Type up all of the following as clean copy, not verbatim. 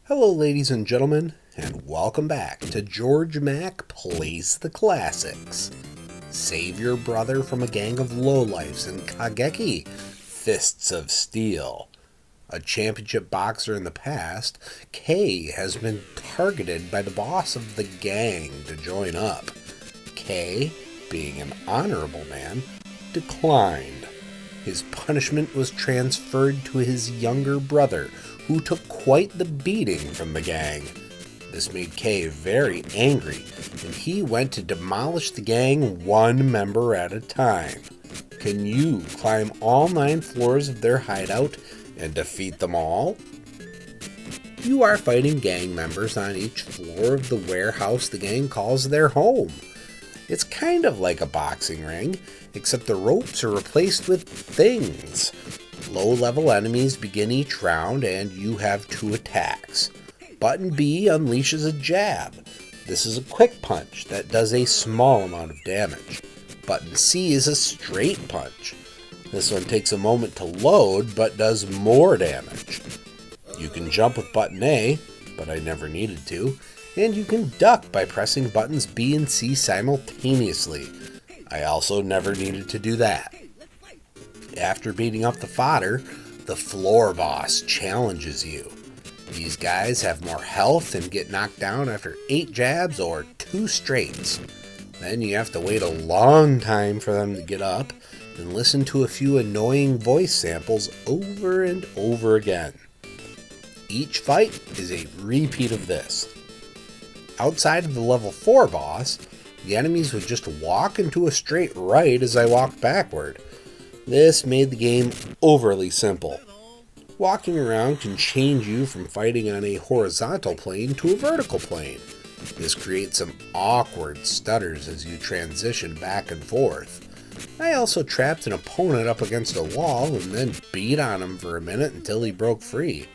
Hello, ladies and gentlemen, and welcome back to Georg Mack Plays the Classics. Save your brother from a gang of lowlifes in Kageki, Fists of Steel. A championship boxer in the past, Kay has been targeted by the boss of the gang to join up. Kay, being an honorable man, declined. His punishment was transferred to his younger brother, who took quite the beating from the gang. This made Kay very angry, and he went to demolish the gang one member at a time. Can you climb all 9 floors of their hideout and defeat them all? You are fighting gang members on each floor of the warehouse the gang calls their home. It's kind of like a boxing ring, except the ropes are replaced with things. Low-level enemies begin each round, and you have 2 attacks. Button B unleashes a jab. This is a quick punch that does a small amount of damage. Button C is a straight punch. This one takes a moment to load, but does more damage. You can jump with button A, but I never needed to, and you can duck by pressing buttons B and C simultaneously. I also never needed to do that. After beating up the fodder, the floor boss challenges you. These guys have more health and get knocked down after 8 jabs or 2 straights. Then you have to wait a long time for them to get up and listen to a few annoying voice samples over and over again. Each fight is a repeat of this. Outside of the level 4 boss, the enemies would just walk into a straight right as I walked backward. This made the game overly simple. Walking around can change you from fighting on a horizontal plane to a vertical plane. This creates some awkward stutters as you transition back and forth. I also trapped an opponent up against a wall and then beat on him for a minute until he broke free.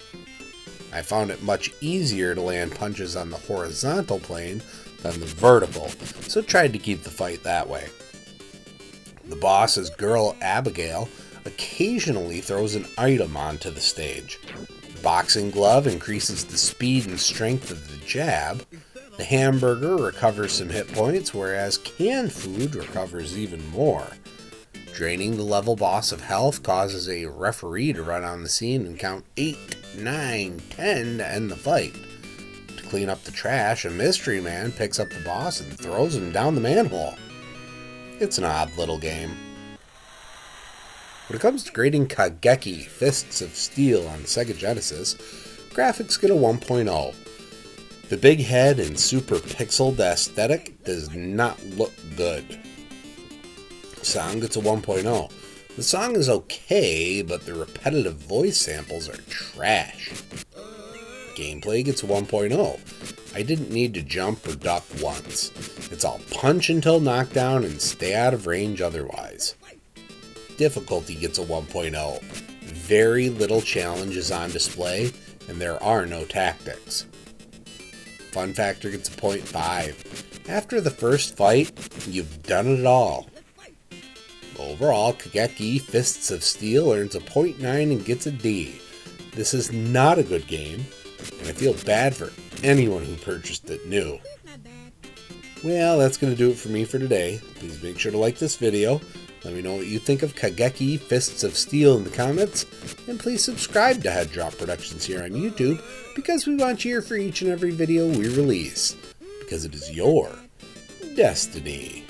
I found it much easier to land punches on the horizontal plane than the vertical, so tried to keep the fight that way. The boss's girl, Abigail, occasionally throws an item onto the stage. The boxing glove increases the speed and strength of the jab. The hamburger recovers some hit points, whereas canned food recovers even more. Draining the level boss of health causes a referee to run on the scene and count 8, 9, 10 to end the fight. To clean up the trash, a mystery man picks up the boss and throws him down the manhole. It's an odd little game. When it comes to grading Kageki, Fists of Steel on Sega Genesis, graphics get a 1.0. The big head and super pixeled aesthetic does not look good. Song gets a 1.0. The song is okay, but the repetitive voice samples are trash. Gameplay gets a 1.0. I didn't need to jump or duck once. It's all punch until knockdown and stay out of range otherwise. Difficulty gets a 1.0. Very little challenge is on display, and there are no tactics. Fun factor gets a 0.5. After the first fight, you've done it all. Overall, Kageki Fists of Steel earns a 0.9 and gets a D. This is not a good game, and I feel bad for anyone who purchased it new. Well, that's going to do it for me for today. Please make sure to like this video. Let me know what you think of Kageki Fists of Steel in the comments. And please subscribe to Head Drop Productions here on YouTube, because we want you here for each and every video we release. Because it is your destiny.